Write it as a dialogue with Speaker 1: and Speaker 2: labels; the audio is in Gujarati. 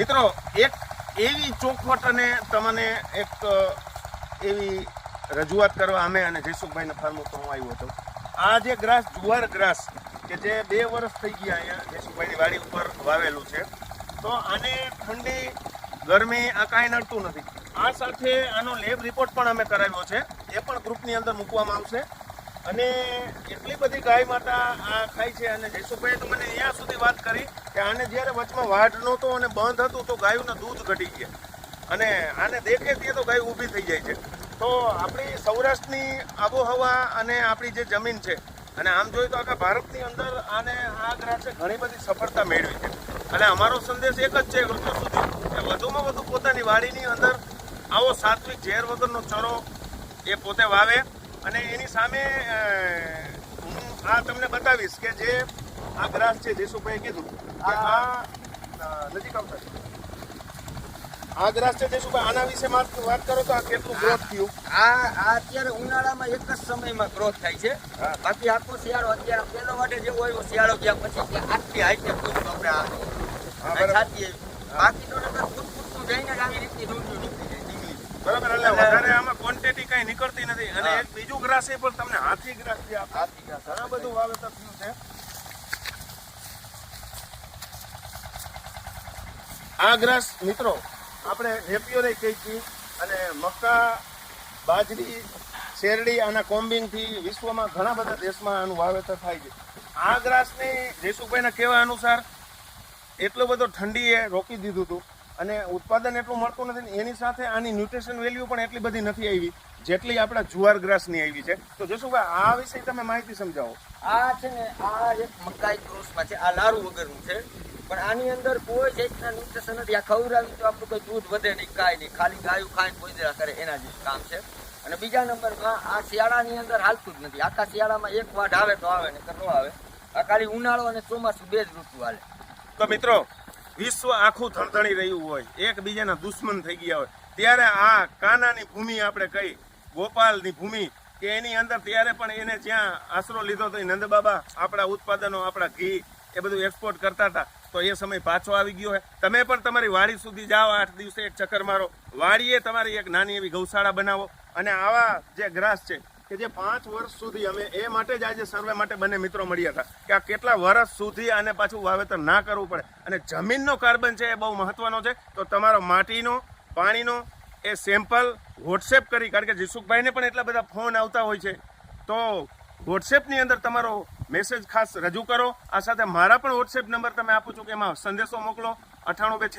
Speaker 1: મિત્રો એક એવી ચોખવટ અને તમને એક એવી રજૂઆત કરવા અમે અને જયસુખભાઈના ફાર્મ ઉપર હું આવ્યો હતો. આ જે ગ્રાસ જુવાર ગ્રાસ કે જે 2 વર્ષ થઈ ગયા અહીંયા જયસુખભાઈની વાડી ઉપર વાવેલું છે, તો આને ઠંડી ગરમી આ કાંઈ નડતું નથી. આ સાથે આનો લેબ રિપોર્ટ પણ અમે કરાવ્યો છે, એ પણ ગ્રુપની અંદર મૂકવામાં આવશે. અને એટલી બધી ગાય માતા આ ખાય છે. અને જયસુખભાઈએ તો મને અહીંયા સુધી વાત કરી કે આને જ્યારે વચમાં વાઢ નહોતો અને બંધ હતું તો ગાયોના દૂધ ઘટી ગયા અને આને દેખે તે તો ગાય ઊભી થઈ જાય છે. તો આપણી સૌરાષ્ટ્રની આબોહવા અને આપણી જે જમીન છે, અને આમ જોઈએ તો આખા ભારતની અંદર આને આ ગ્રાસે ઘણી બધી સફળતા મેળવી છે. અને અમારો સંદેશ એક જ છે લોકો સુધી કે વધુમાં વધુ પોતાની વાડીની અંદર આવો સાત્વિક ઝેર વગરનો ચરો એ પોતે વાવે. અને એની સામે હું આ તમને બતાવીશ કે જે આ ગ્રાસ છે, જયસુખભાઈએ કીધું કે આ નજીક આવતા આ ગ્રાસ છે જયસુખભાઈ, આના વિશે વાત કરો તો આ કેટલું ગ્રોથ થયું?
Speaker 2: આ અત્યારે ઉનાળામાં એક જ સમયમાં ગ્રોથ થાય છે. બાકી આખો શિયાળો અત્યારે પેલો વાટે જેવો હોય શિયાળો ગયા પછી ત્યાં આટલી હાઈટે પૂછું આપણે ખાતી. બાકી તો નકર પૂછતું જઈને જ આવી રીતની ડુંગળી નીકળી જાય ડીંગલી.
Speaker 1: બરાબર, એટલે વધારે આમાં ક્વોન્ટિટી કઈ નીકળતી નથી. અને એક બીજું ગ્રાસ એ પણ તમને હાથી ગ્રાસ છે,
Speaker 2: હાથી ઘાસ
Speaker 1: ઘણા બધું વાવેતર થયું છે. આ ગ્રાસ મિત્રો આપણે નેપિયોરે કહી છીએ. અને મક્કા, બાજરી, શેરડી આના કોમ્બિંગથી વિશ્વમાં ઘણા બધા દેશમાં આનું વાવેતર થાય છે. આ ગ્રાસને જયસુખભાઈના કહેવા અનુસાર એટલો બધો ઠંડીએ રોકી દીધું હતું અને ઉત્પાદન એટલું મળતું નથી. એની સાથે આની ન્યુટ્રિશન વેલ્યુ પણ એટલી બધી નથી આવી જેટલી આપણા જુવાર ગ્રાસની આવી છે. તો જયસુખભાઈ આ વિશે તમે માહિતી સમજાવો.
Speaker 2: આ છે ને આ એક મકાઈ ક્રોસમાં છે. આ લારું વગરનું છે, પણ આની અંદર કોઈ જાતના ન્યુટ્રિશન નથી. આ ખવડાવી તો આપણું કોઈ દૂધ વધે નહીં, કાંઈ નહીં, ખાલી ગાયું ખાઈને પોઈદરા કરે એના જે કામ છે. અને બીજા નંબરમાં આ શિયાળાની અંદર હાલતું જ નથી. આખા શિયાળામાં એક વાઢ આવે તો આવે ને ન આવે. આ ખાલી ઉનાળો અને ચોમાસું 2 જ ઋતુ હાલે.
Speaker 1: તો મિત્રો વિશ્વ આખું થણથણી રહ્યું હોય, એકબીજાના દુશ્મન થઈ ગયા હોય, ત્યારે આ કાનાની ભૂમિ આપણે કહી, ગોપાલની ભૂમિ કે એની અંદર ત્યારે પણ એને જ્યાં આશરો લીધો હતો નંદ બાબા આપણા ઉત્પાદનો, આપણા ઘી એ બધું એક્સપોર્ટ કરતા હતા. તો એ સમય પાછો આવી ગયો છે. તમે પણ તમારી વાડી સુધી જાઓ, 8 દિવસે એક ચક્કર મારો, વાડીએ તમારી એક નાની એવી ગૌશાળા બનાવો. અને આવા જે ગ્રાસ છે કે જે 5 વર્ષ સુધી અમે એ માટે જ આજે સર્વે માટે બંને મિત્રો મળ્યા હતા કે આ કેટલા વર્ષ સુધી આને પાછું વાવેતર ના કરવું પડે. અને જમીનનો કાર્બન છે એ બહુ મહત્વનો છે. તો તમારો માટીનો, પાણીનો એ સેમ્પલ વોટ્સએપ કરી, કારણ કે જયસુખભાઈને પણ એટલા બધા ફોન આવતા હોય છે, તો વોટ્સએપની અંદર તમારો મેસેજ ખાસ રજૂ કરો. આ સાથે મારા પણ વોટ્સએપ નંબર તમે આપું છું કે એમાં સંદેશો મોકલો 9826